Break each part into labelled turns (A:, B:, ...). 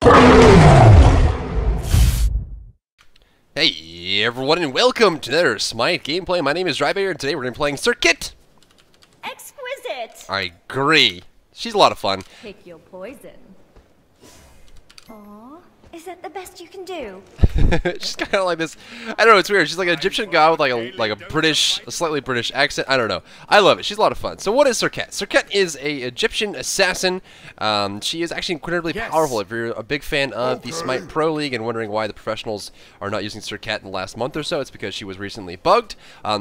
A: Hey everyone, and welcome to another SMITE gameplay. My name is Rybair, and today we're going to be playing Serqet.
B: Exquisite!
A: I agree. She's a lot of fun.
B: Pick your poison. Aww, is that the best you can do?
A: She's kind of like this. I don't know. It's weird. She's like an Egyptian god with a slightly British accent. I don't know. I love it. She's a lot of fun. So what is Serqet? Serqet is a Egyptian assassin. She is actually incredibly powerful. If you're a big fan of the SMITE Pro League and wondering why the professionals are not using Serqet in the last month or so, it's because she was recently bugged.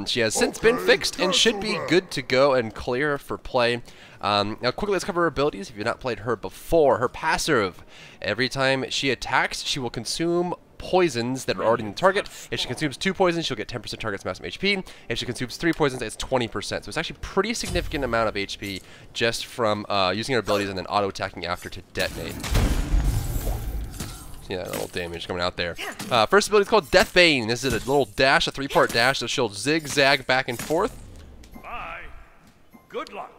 A: She has since been fixed and should be good to go and clear for play. Now quickly let's cover her abilities if you've not played her before. Her passive, every time she attacks, she will consume poisons that are already in the target. If she consumes 2 poisons, she'll get 10% target's maximum HP. If she consumes 3 poisons, it's 20%. So it's actually a pretty significant amount of HP just from using her abilities and then auto-attacking after to detonate. See that little damage coming out there. First ability is called Deathbane. This is a little dash, a 3-part dash that she'll zigzag back and forth.
C: Bye. Good luck.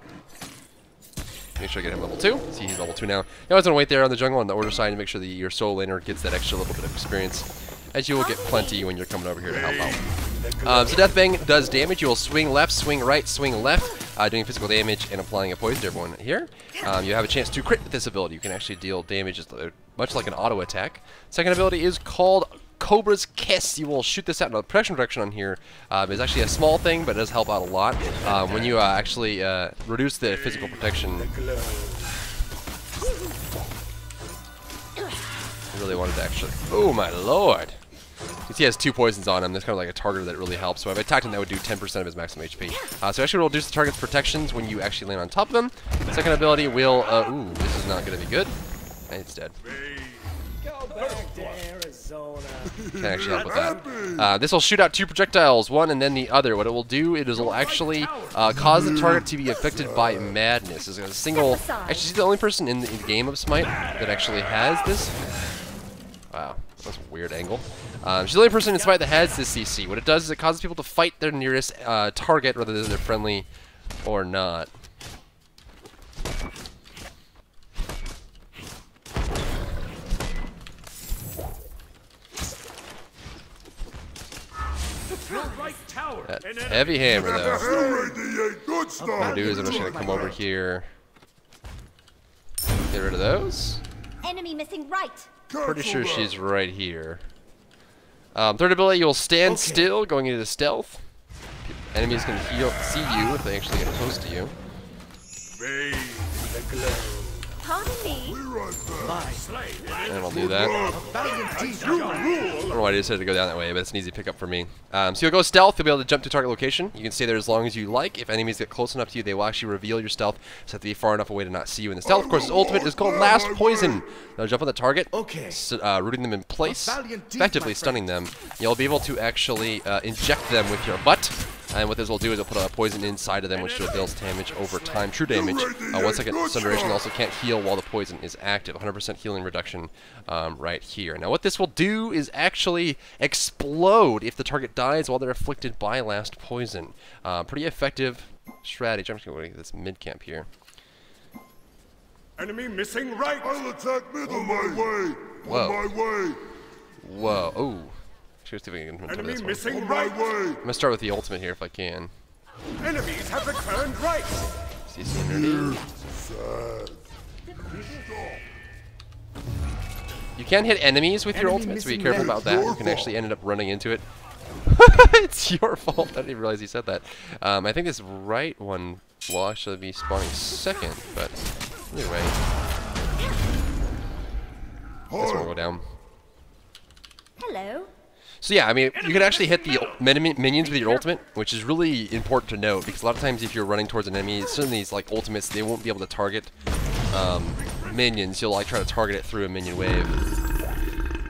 A: Make sure I get him level 2. See, he's level 2 now. You always want to wait there on the jungle on the order side to make sure that your solo laner gets that extra little bit of experience, as you will get plenty when you're coming over here to help out. So Deathbang does damage. You will swing left, swing right, swing left, doing physical damage and applying a poison to everyone here. You have a chance to crit with this ability. You can actually deal damage much like an auto attack. Second ability is called Cobra's Kiss. You will shoot this out in a protection direction on here. It's actually a small thing, but it does help out a lot when you actually reduce the physical protection. I really wanted to actually. Oh my lord! You see, he has 2 poisons on him. That's kind of like a target that really helps. So if I attacked him, that would do 10% of his maximum HP. So actually, will reduce the target's protections when you actually land on top of him. Second ability will. Ooh, this is not going to be good. And it's dead. Can actually help with that. This will shoot out 2 projectiles, one and then the other. What it will do is it will actually cause the target to be affected by madness. It's a single. Actually, she's the only person in the game of SMITE that actually has this. Wow, that's a weird angle. She's the only person in SMITE that has this CC. What it does is it causes people to fight their nearest target, whether they're friendly or not. That heavy hammer, though. What I'm gonna do is I'm just gonna come over here, get rid of those.
B: Enemy missing right.
A: Pretty sure she's right here. Third ability, you'll stand still, going into the stealth. Enemies can see you if they actually get close to you.
B: Pardon me.
A: And I'll do that. I don't know why I decided to go down that way, but it's an easy pickup for me. So you'll go stealth, you'll be able to jump to target location. You can stay there as long as you like. If enemies get close enough to you, they will actually reveal your stealth. So have to be far enough away to not see you in the stealth. Of course, his ultimate is called Last Poison. They'll jump on the target, rooting them in place, effectively stunning them. You'll be able to actually inject them with your butt. And what this will do is it'll put a poison inside of them, which deals damage over time. True damage. 1 second stun duration. Also can't heal while the poison is active. 100% healing reduction right here. Now what this will do is actually explode if the target dies while they're afflicted by Last Poison. Pretty effective strategy. I'm just going to get this mid camp here.
C: Enemy missing right.
D: I'll attack mid on my way.
A: Whoa.
D: On my way.
A: Whoa. Oh. Let's see if we can
C: Enemy
A: this
C: missing
A: one.
C: right.
A: I'm gonna start with the ultimate here if I can.
C: Enemies have returned right.
A: CC underneath. You can hit enemies with your ultimate, so be careful about that. You can actually end up running into it. It's your fault. I didn't even realize you said that. I think this right one will actually be spawning second, but anyway. This one will go down.
B: Hello.
A: So yeah, I mean, you can actually hit the minions with your ultimate, which is really important to note, because a lot of times if you're running towards an enemy, some of these like ultimates, they won't be able to target minions. You'll like try to target it through a minion wave,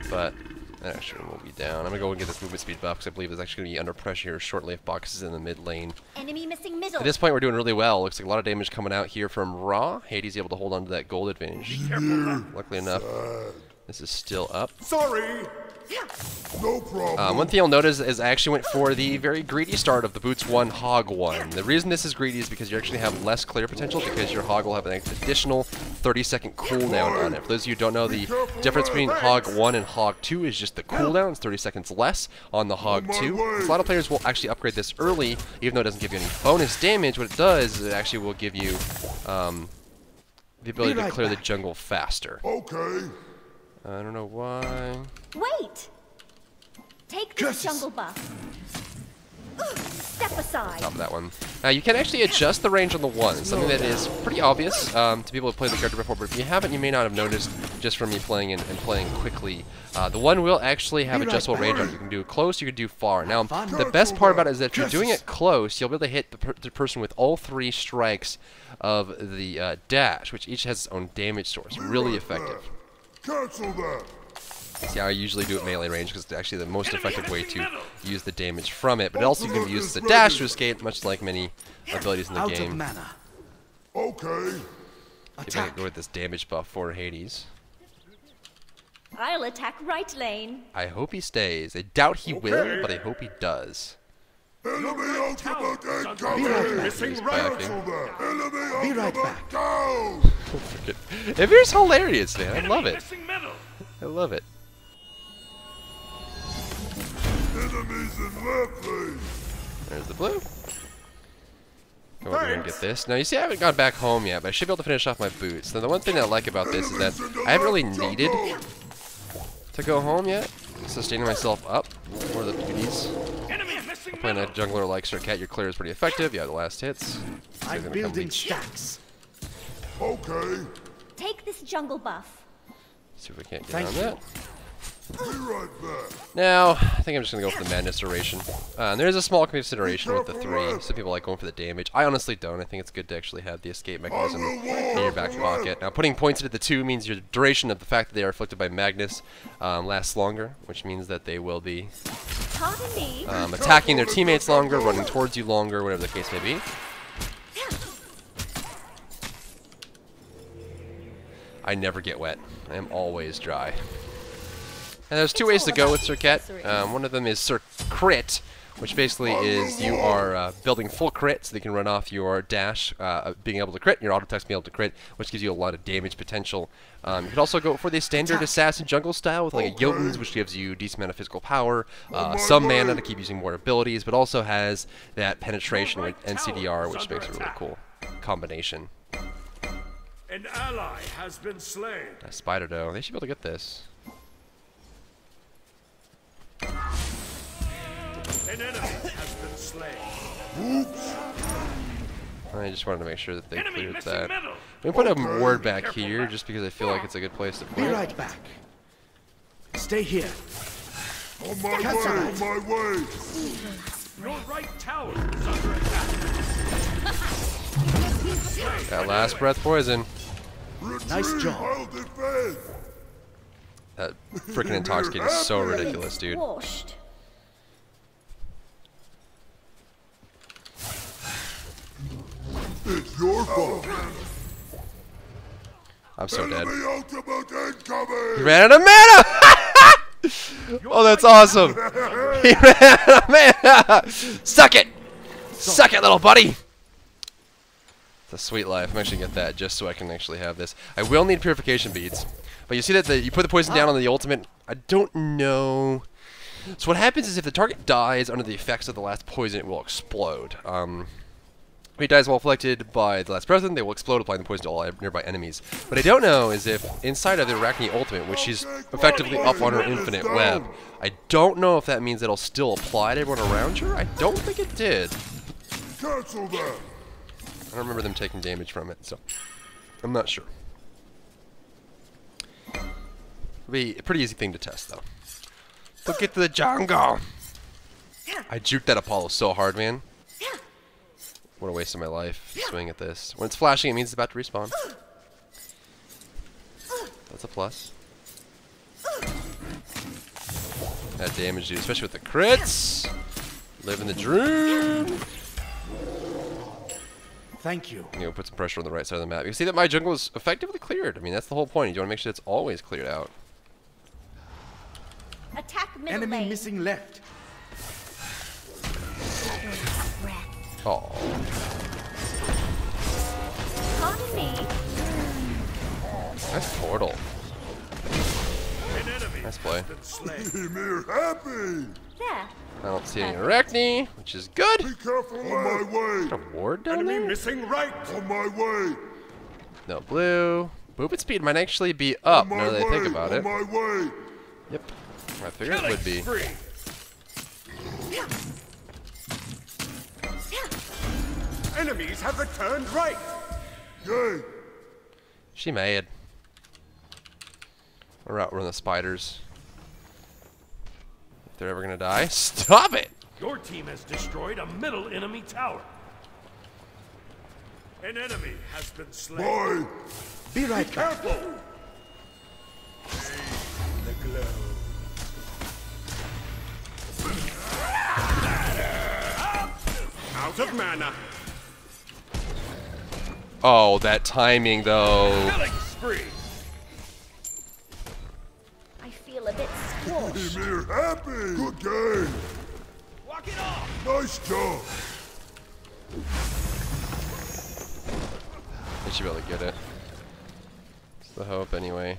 A: but that actually won't be down. I'm gonna go and get this movement speed buff, because I believe it's actually gonna be under pressure here shortly if Box is in the mid lane.
B: Enemy missing middle.
A: At this point, we're doing really well. Looks like a lot of damage coming out here from Ra. Hades able to hold on to that gold advantage. Luckily enough, this is still up.
C: Sorry.
D: No problem.
A: One thing you'll notice is I actually went for the very greedy start of the Boots 1, Hog 1. The reason this is greedy is because you actually have less clear potential because your Hog will have an additional 30-second cooldown on it. For those of you who don't know, the difference between Hog 1 and Hog 2 is just the cooldown. It's 30 seconds less on the Hog 2. So a lot of players will actually upgrade this early, even though it doesn't give you any bonus damage. What it does is it actually will give you the ability to clear the jungle faster.
D: Okay.
A: I don't know why.
B: Wait! Take this jungle buff. Step aside.
A: Top of that one. Now you can actually adjust the range on the one, something that is pretty obvious to people who played the character before, but if you haven't, you may not have noticed just from me playing and playing quickly. The one will actually have adjustable range on it. You can do close, you can do far. Now, the best part about it is that if you're doing it close, you'll be able to hit the person with all 3 strikes of the dash, which each has its own damage source. Really effective.
D: Cancel that.
A: See, I usually do it melee range because it's actually the most effective way to use the damage from it. But it also can be used as a dash to escape, much like many abilities in the game.
D: Okay.
A: If I can go with this damage buff for Hades.
B: I'll attack right lane.
A: I hope he stays. I doubt he will, but I hope he does.
D: Enemy ultimate incoming.
C: Missing
A: He's
C: right.
A: backing.
D: Enemy ultimate down.
A: It is hilarious, man. I love it.
C: Missing middle.
A: I love it.
D: Enemies in left lane.
A: There's the blue. Go over here and get this. Now, you see I haven't gone back home yet, but I should be able to finish off my boots. Now, the one thing I like about this is that I haven't really needed to go home yet. Sustaining myself up. One of the beauties.
C: Enemy missing
A: Playing a
C: middle.
A: jungler like Serqet, your clear is pretty effective. You have the last hits.
E: I'm building stacks.
D: Okay.
B: Take this jungle buff.
A: See if we can't get on that.
D: Be right back.
A: Now, I think I'm just going to go for the madness duration. There is a small consideration with the 3. Some people like going for the damage. I honestly don't. I think it's good to actually have the escape mechanism in your back pocket. Now, putting points into the 2 means your duration of the fact that they are afflicted by Magnus lasts longer, which means that they will be
B: Pardon me.
A: attacking their teammates longer, running towards you longer, whatever the case may be. I never get wet. I am always dry. And there's 2 ways to go with Serqet. One of them is Serqet, which basically is you are building full crit so they can run off your dash, being able to crit, your auto text being able to crit, which gives you a lot of damage potential. You could also go for the standard assassin jungle style with like a Jotuns, which gives you a decent amount of physical power, some mana to keep using more abilities, but also has that penetration with NCDR, which makes it a really cool combination.
C: An ally has been slain.
A: Spider Doe, they should be able to get this.
C: An enemy has been slain.
A: I just wanted to make sure that they
C: Enemy
A: cleared
C: missing
A: that.
C: middle.
A: I'm going to put a ward back here just because I feel like it's a good place to put
E: Be
A: it.
E: right back. Stay here.
D: On my way. On my way.
C: Your right tower is under attack.
A: That last breath poison.
E: Nice job.
D: I'll defend.
A: That freaking intoxicate is so ridiculous, dude.
B: Washed.
D: It's your fault.
A: I'm so dead.
D: Enemy ultimate incoming.
A: He ran out of mana! Oh, that's awesome. He ran out of mana! Suck it! Suck it, little buddy! It's a sweet life. I'm actually going to get that just so I can actually have this. I will need purification beads. But you see that you put the poison down on the ultimate. I don't know. So what happens is if the target dies under the effects of the last poison, it will explode. If he dies while afflicted by the last present, they will explode, applying the poison to all nearby enemies. What I don't know is if inside of the Arachne ultimate, which is effectively up on her infinite web, I don't know if that means it'll still apply to everyone around her. I don't think it did.
D: Cancel that.
A: I don't remember them taking damage from it, so I'm not sure. It'll be a pretty easy thing to test, though. Let's get to the jungle. I juked that Apollo so hard, man. What a waste of my life. Swing at this. When it's flashing, it means it's about to respawn. That's a plus. That damage, dude, especially with the crits. Living the dream.
E: Thank you.
A: You know, put some pressure on the right side of the map. You can see that my jungle is effectively cleared. I mean, that's the whole point. You want to make sure it's always cleared out.
B: Attack middle
E: Enemy
B: lane.
E: missing left.
A: Oh.
B: Pardon me.
A: Nice portal.
C: An enemy
A: Nice play.
C: has been slain.
D: Ymir happy!
B: There.
A: I don't see any Arachne, which is good.
D: Be careful on my way!
A: A ward down
C: Enemy
A: there?
C: missing right.
D: On my way!
A: No blue. Movement speed might actually be up
D: On my
A: now that I
D: way!
A: think about
D: on
A: it.
D: my way!
A: Yep. I figured it
C: Killing
A: would be.
C: spree. Enemies have returned right.
D: Yay!
A: She mad. We're outrun the spiders. If they're ever gonna die. Stop it!
C: Your team has destroyed a middle enemy tower. An enemy has been slain.
D: Bye!
E: Be right back.
C: Careful! The glow. Out of mana.
A: Oh, that timing though.
C: Killing spree.
B: I feel a bit squashed.
D: Ymir happy! Good game!
C: Walk it off.
D: Nice job!
A: They should be able to get it. It's the hope anyway.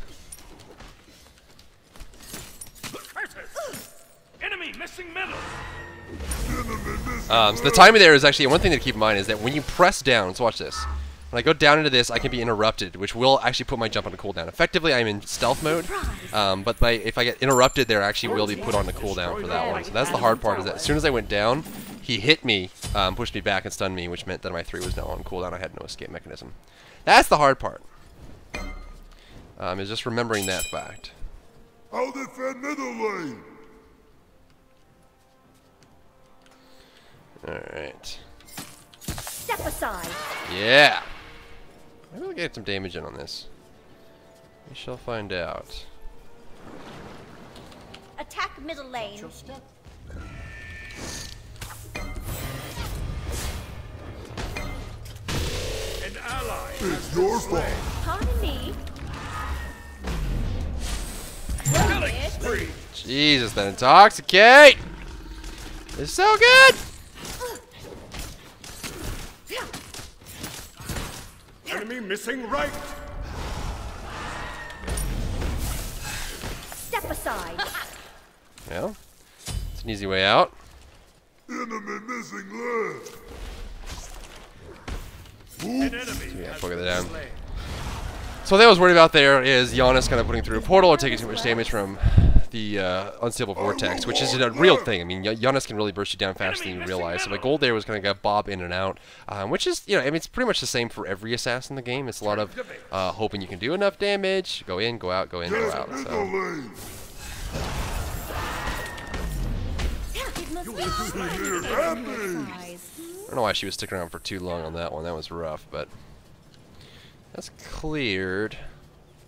C: Curses. Enemy missing middle.
A: So the timing there is actually one thing to keep in mind is that when you press down, so watch this. When I go down into this, I can be interrupted, which will actually put my jump on a cooldown. Effectively, I'm in stealth mode, but if I get interrupted, there actually will be put on a cooldown for that one. So that's the hard part, is that as soon as I went down, he hit me, pushed me back, and stunned me, which meant that my 3 was now on cooldown. I had no escape mechanism. That's the hard part, is just remembering that fact.
D: I'll defend middle lane!
A: Alright.
B: Step aside.
A: Yeah! Maybe we'll get some damage in on this. We shall find out.
B: Attack middle lane.
C: An ally.
D: It's your fault!
B: Pardon me.
C: Killing spree.
A: Jesus, that intoxicate! It's so good!
C: Enemy missing right.
B: Step aside.
A: Well, it's an easy way out.
D: Enemy missing left!
C: An enemy
A: Yeah,
C: has
A: look at
C: been
A: that.
C: slain.
A: So what I was worried about there is Giannis kind of putting through a portal or taking too much damage from the unstable vortex, which is a real thing. I mean, Giannis can really burst you down faster than you realize. So my goal there was going to get bob in and out, which is, I mean, it's pretty much the same for every assassin in the game. It's a lot of hoping you can do enough damage, go in, go out, go in, go
D: Yes,
A: out.
D: middle
A: So
D: lane!
B: It must be
D: Ymir happy!
B: eyes.
A: I don't know why she was sticking around for too long on that one. That was rough, but that's cleared.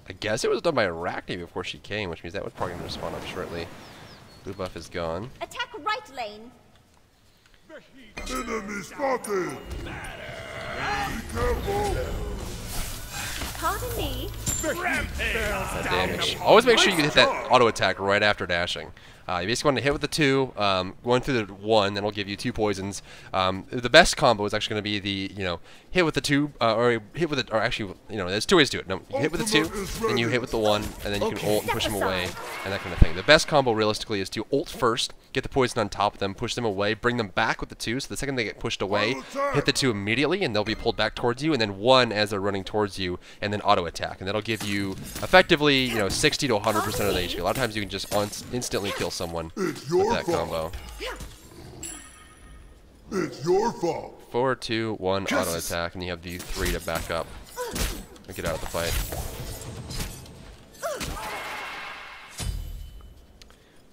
A: I guess it was done by Arachne before she came, which means that would probably respawn up shortly. Blue buff is gone.
B: Attack right lane.
D: Enemy spotted! Be careful!
B: Pardon me.
A: That damage. Always make sure you hit that auto attack right after dashing. You basically want to hit with the 2, going through the 1, then it'll give you 2 poisons. The best combo is actually going to be the, hit with the 2, or hit with it, or actually, there's 2 ways to do it. No, you hit with the 2, then you hit with the 1, and then you can ult and push them away, and that kind of thing. The best combo realistically is to ult first, get the poison on top of them, push them away, bring them back with the 2, so the second they get pushed away, hit the 2 immediately, and they'll be pulled back towards you, and then 1 as they're running towards you, and then auto attack, and that'll give you effectively, 60 to 100% of the HP. A lot of times you can just instantly kill someone
D: It's
A: with
D: your
A: that
D: fault!
A: combo.
D: It's your fault!
A: 4, 2, 1 auto attack, and you have the 3 to back up and get out of the fight.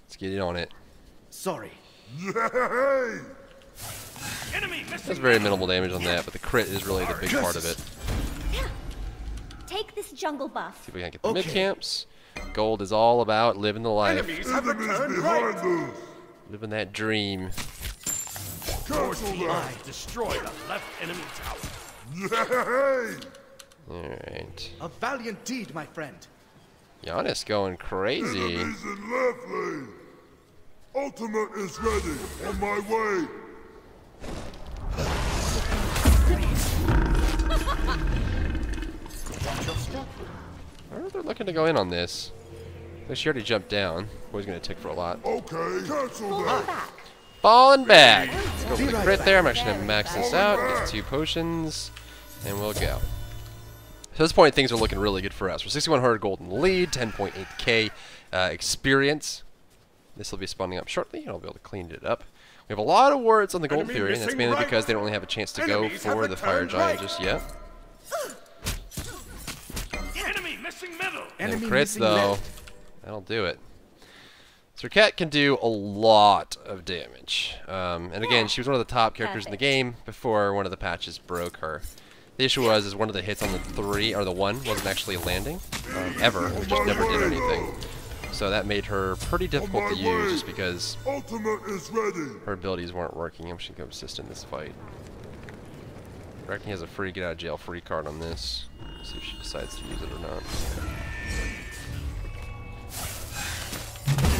A: Let's get in on it.
E: Sorry.
D: Yay!
C: Enemy missing.
A: That's very minimal damage on that, but the crit is really the big part of it.
B: Take this jungle buff.
A: See if we can get the mid camps. Gold is all about living the life,
C: Enemies have
D: Enemies
C: returned
D: behind
C: right.
D: us!
A: living that dream.
C: Your
D: Cancel
C: team
D: that!
C: has destroyed a left enemy tower.
D: Yay!
A: Alright.
E: A valiant deed, my friend.
A: Giannis going crazy.
D: Enemies in left lane! Ultimate is ready. On my way.
A: I wonder if they're looking to go in on this. She already jumped down. Boy's gonna tick for a lot.
D: Okay, cancel that.
A: Falling back. Let's go for the crit there. I'm actually gonna max this out. Get 2 potions, and we'll go. So at this point, things are looking really good for us. We're 6,100 gold in the lead, 10.8k experience. This will be spawning up shortly, and I'll be able to clean it up. We have a lot of wards on the gold theory, and that's mainly because they don't really have a chance to go for the fire giant just yet.
C: Enemy missing middle.
A: No crits though. That'll do it. Serqet can do a lot of damage. And again, she was one of the top characters in the game before one of the patches broke her. The issue is one of the hits on the 3, or the 1, wasn't actually landing, ever. It just never did anything. So that made her pretty difficult to use just because her abilities weren't working. I'm just going to go assist in this fight. I reckon he has a free get out of jail free card on this. See if she decides to use it or not.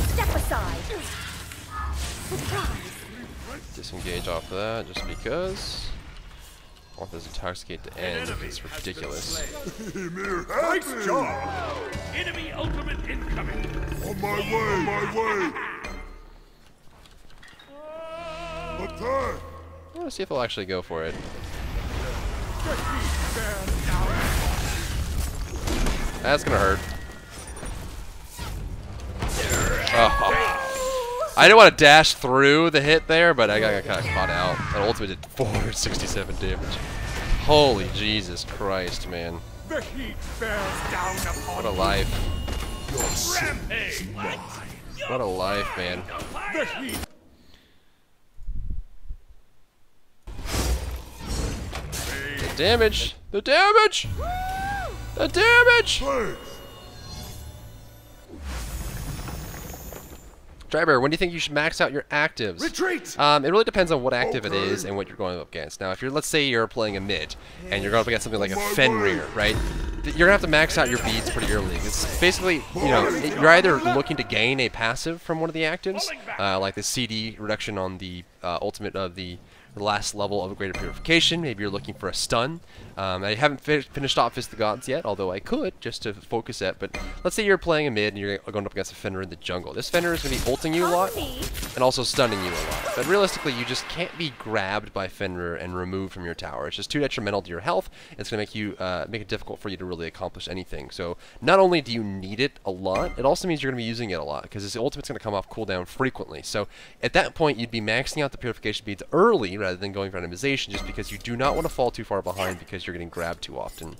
B: Step aside. Surprise.
A: Disengage off of that just because. I want this intoxicate to end. It's ridiculous.
C: Nice job. Enemy ultimate incoming.
D: On my way, my way. Attack.
A: I want to see if they'll actually go for it. That's gonna hurt. Oh. I didn't want to dash through the hit there, but I got kind of caught out. And ultimately did 467 damage. Holy Jesus Christ, man.
C: The heat bears down upon
A: What a life.
C: Rampage.
A: What a life, man.
C: The heat.
A: The damage! The damage! The damage! Driver, when do you think you should max out your actives?
E: Retreat!
A: It really depends on what active it is and what you're going up against. Now, if you're, let's say you're playing a mid, and you're going up against something like a Fenrir, right? You're going to have to max out your beads pretty early. It's basically, you know, you're either looking to gain a passive from one of the actives, like the CD reduction on the ultimate of the last level of a greater purification. Maybe you're looking for a stun. I haven't finished off Fist of the Gods yet, although I could, just to focus it. But let's say you're playing a mid and you're going up against a Fenrir in the jungle. This Fenrir is going to be ulting you a lot and also stunning you a lot. But realistically, you just can't be grabbed by Fenrir and removed from your tower. It's just too detrimental to your health. It's going to make you make it difficult for you to really accomplish anything. So not only do you need it a lot, it also means you're going to be using it a lot because this ultimate's going to come off cooldown frequently. So at that point, you'd be maxing out the purification beads early rather than going for itemization, just because you do not want to fall too far behind because you're getting grabbed too often.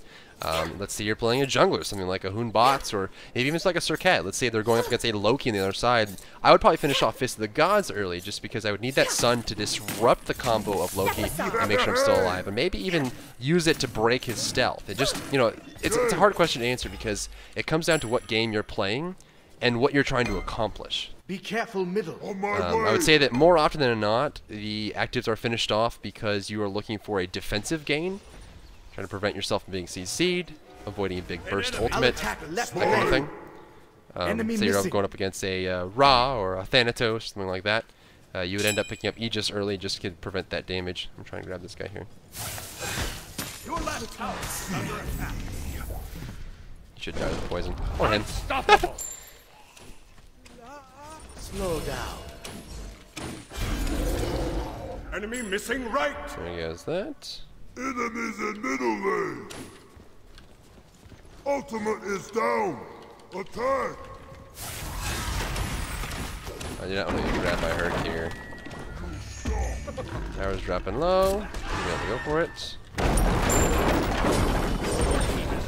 A: Let's say you're playing a jungler, something like a Hoonbots, or maybe even like a Serqet. Let's say they're going up against a Loki on the other side. I would probably finish off Fist of the Gods early, just because I would need that sun to disrupt the combo of Loki and make sure I'm still alive, and maybe even use it to break his stealth. It just, you know, it's a hard question to answer because it comes down to what game you're playing and what you're trying to accomplish.
E: Be careful, middle.
A: I would say that more often than not, the actives are finished off because you are looking for a defensive gain, trying to prevent yourself from being CC'd, avoiding a big burst ultimate, that kind of thing. Say you're going up against a Ra or a Thanatos, something like that. You would end up picking up Aegis early just to prevent that damage. I'm trying to grab this guy here.
C: Your last house under attack.
A: You should die to the poison. Or him.
C: Unstoppable.
E: Slow down.
C: Enemy missing right.
A: There goes that.
D: Enemies in middle lane. Ultimate is down. Attack.
A: I do not want to get grabbed by her here. Tower's dropping low. You'll be able to go for it.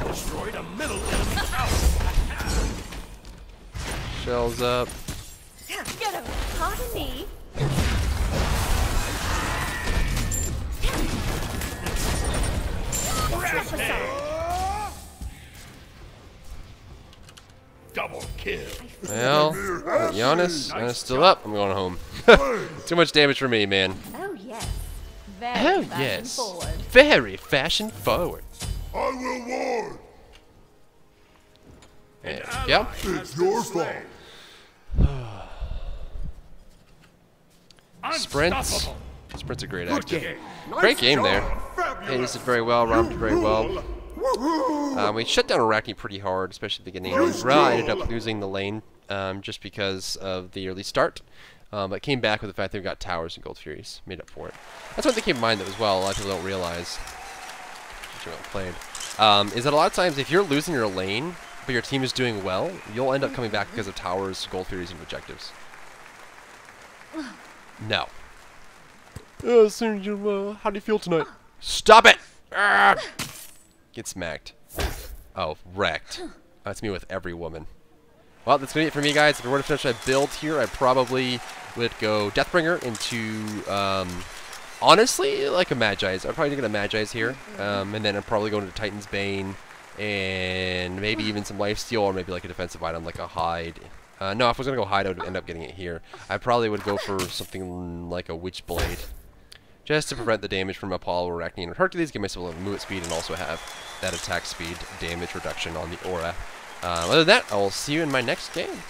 C: Destroyed a middle enemy tower.
A: Shells up.
B: Get him. Pardon me. Step aside.
C: Double kill.
A: Well, Giannis still up. I'm going home. Too much damage for me, man.
B: Oh yes. Very
A: Oh
B: fashion
A: yes.
B: forward.
A: Very fashion forward.
D: I will warn.
A: There we go.
D: It's your fault.
A: Sprint. Sprint's a great action. Great game there. Hey, this is very well. Rob did very well. We shut down Arachne pretty hard, especially at the beginning. Ra ended up losing the lane just because of the early start. But came back with the fact that we got towers and Gold Furies. Made up for it. That's one thing to keep in mind, though, as well. A lot of people don't realize. Played. Is that a lot of times, if you're losing your lane, but your team is doing well, you'll end up coming back because of towers, Gold Furies, and objectives. No. How do you feel tonight? Stop it! Get smacked. Oh, wrecked. That's me with every woman. Well, that's going to be it for me, guys. If I were to finish my build here, I probably would go Deathbringer into, honestly, like a Magi's. I'd probably get a Magi's here. And then I'd probably go into Titan's Bane and maybe even some Lifesteal or maybe like a defensive item like a Hide. No, if I was going to go Hide, I would end up getting it here. I probably would go for something like a Witchblade, just to prevent the damage from Apollo, Arachne, and Hercules, give myself a little movement speed, and also have that attack speed damage reduction on the aura. Other than that, I will see you in my next game.